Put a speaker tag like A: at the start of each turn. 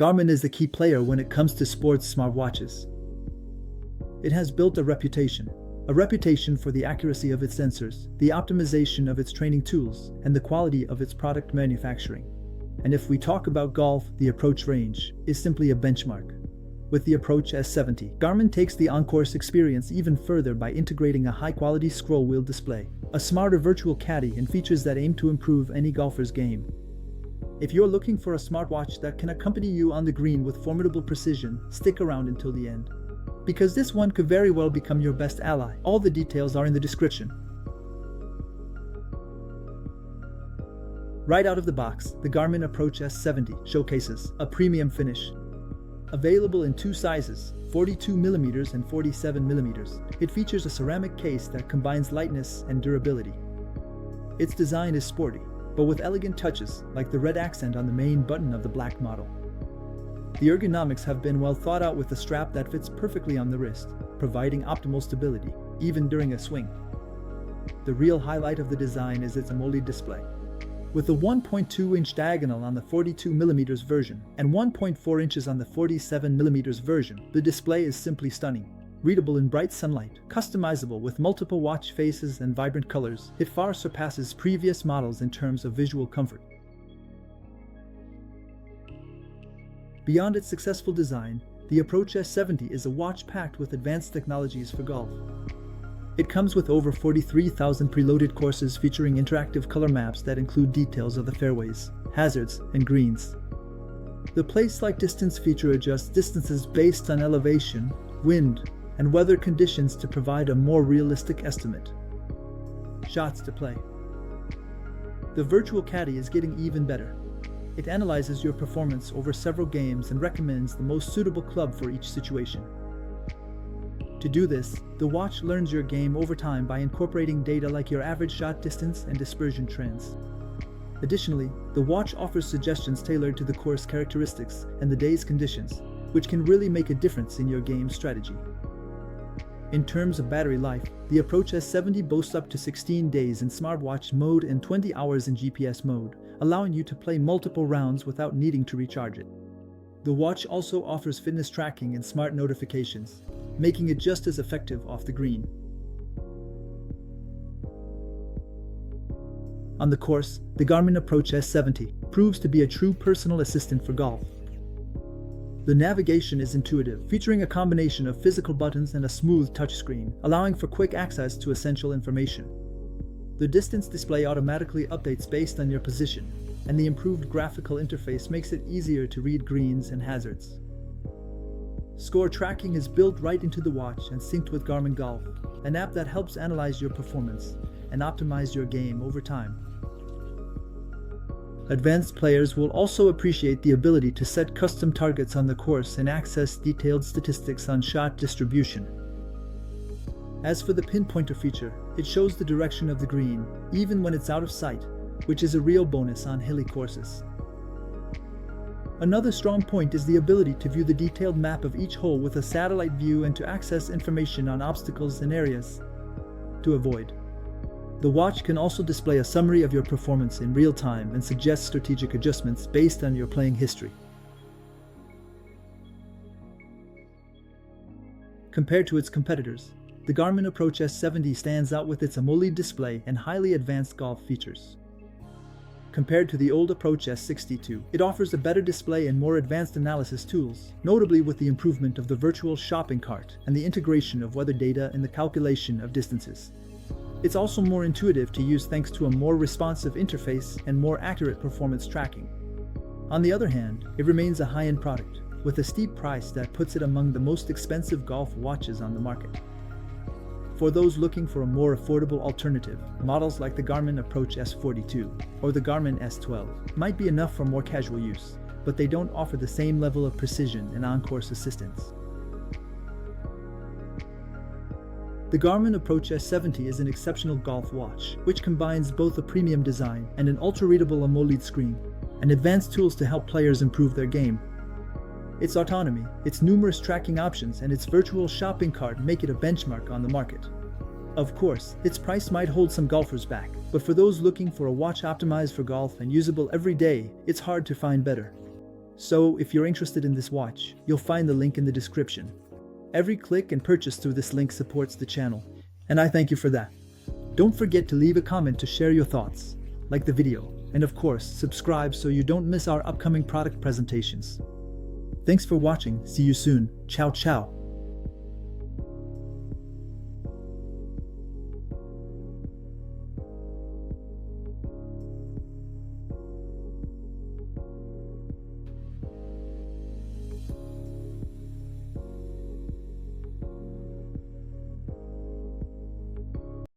A: Garmin is the key player when it comes to sports smartwatches. It has built a reputation for the accuracy of its sensors, the optimization of its training tools, and the quality of its product manufacturing. And if we talk about golf, the Approach range is simply a benchmark. With the Approach S70, Garmin takes the on-course experience even further by integrating a high-quality scroll wheel display, a smarter virtual caddie, and features that aim to improve any golfer's game. If you're looking for a smartwatch that can accompany you on the green with formidable precision, stick around until the end, because this one could very well become your best ally. All the details are in the description. Right out of the box, the Garmin Approach S70 showcases a premium finish. Available in two sizes, 42mm and 47mm, it features a ceramic case that combines lightness and durability. Its design is sporty, but with elegant touches, like the red accent on the main button of the black model. The ergonomics have been well thought out with a strap that fits perfectly on the wrist, providing optimal stability, even during a swing. The real highlight of the design is its AMOLED display. With a 1.2-inch diagonal on the 42mm version and 1.4 inches on the 47mm version, the display is simply stunning. Readable in bright sunlight, customizable with multiple watch faces and vibrant colors, it far surpasses previous models in terms of visual comfort. Beyond its successful design, the Approach S70 is a watch packed with advanced technologies for golf. It comes with over 43,000 preloaded courses featuring interactive color maps that include details of the fairways, hazards, and greens. The PlaysLike Distance feature adjusts distances based on elevation, wind, and weather conditions to provide a more realistic estimate. Shots to play. The virtual caddie is getting even better. It analyzes your performance over several games and recommends the most suitable club for each situation. To do this, the watch learns your game over time by incorporating data like your average shot distance and dispersion trends. Additionally, the watch offers suggestions tailored to the course characteristics and the day's conditions, which can really make a difference in your game strategy. In terms of battery life, the Approach S70 boasts up to 16 days in smartwatch mode and 20 hours in GPS mode, allowing you to play multiple rounds without needing to recharge it. The watch also offers fitness tracking and smart notifications, making it just as effective off the green. On the course, the Garmin Approach S70 proves to be a true personal assistant for golf. The navigation is intuitive, featuring a combination of physical buttons and a smooth touchscreen, allowing for quick access to essential information. The distance display automatically updates based on your position, and the improved graphical interface makes it easier to read greens and hazards. Score tracking is built right into the watch and synced with Garmin Golf, an app that helps analyze your performance and optimize your game over time. Advanced players will also appreciate the ability to set custom targets on the course and access detailed statistics on shot distribution. As for the pinpointer feature, it shows the direction of the green, even when it's out of sight, which is a real bonus on hilly courses. Another strong point is the ability to view the detailed map of each hole with a satellite view and to access information on obstacles and areas to avoid. The watch can also display a summary of your performance in real time and suggest strategic adjustments based on your playing history. Compared to its competitors, the Garmin Approach S70 stands out with its AMOLED display and highly advanced golf features. Compared to the old Approach S62, it offers a better display and more advanced analysis tools, notably with the improvement of the virtual shopping cart and the integration of weather data in the calculation of distances. It's also more intuitive to use thanks to a more responsive interface and more accurate performance tracking. On the other hand, it remains a high-end product, with a steep price that puts it among the most expensive golf watches on the market. For those looking for a more affordable alternative, models like the Garmin Approach S42 or the Garmin S12 might be enough for more casual use, but they don't offer the same level of precision and on-course assistance. The Garmin Approach S70 is an exceptional golf watch, which combines both a premium design and an ultra-readable AMOLED screen, and advanced tools to help players improve their game. Its autonomy, its numerous tracking options, and its virtual shopping cart make it a benchmark on the market. Of course, its price might hold some golfers back, but for those looking for a watch optimized for golf and usable every day, it's hard to find better. So if you're interested in this watch, you'll find the link in the description. Every click and purchase through this link supports the channel, and I thank you for that. Don't forget to leave a comment to share your thoughts, like the video, and of course, subscribe so you don't miss our upcoming product presentations. Thanks for watching, see you soon, ciao ciao.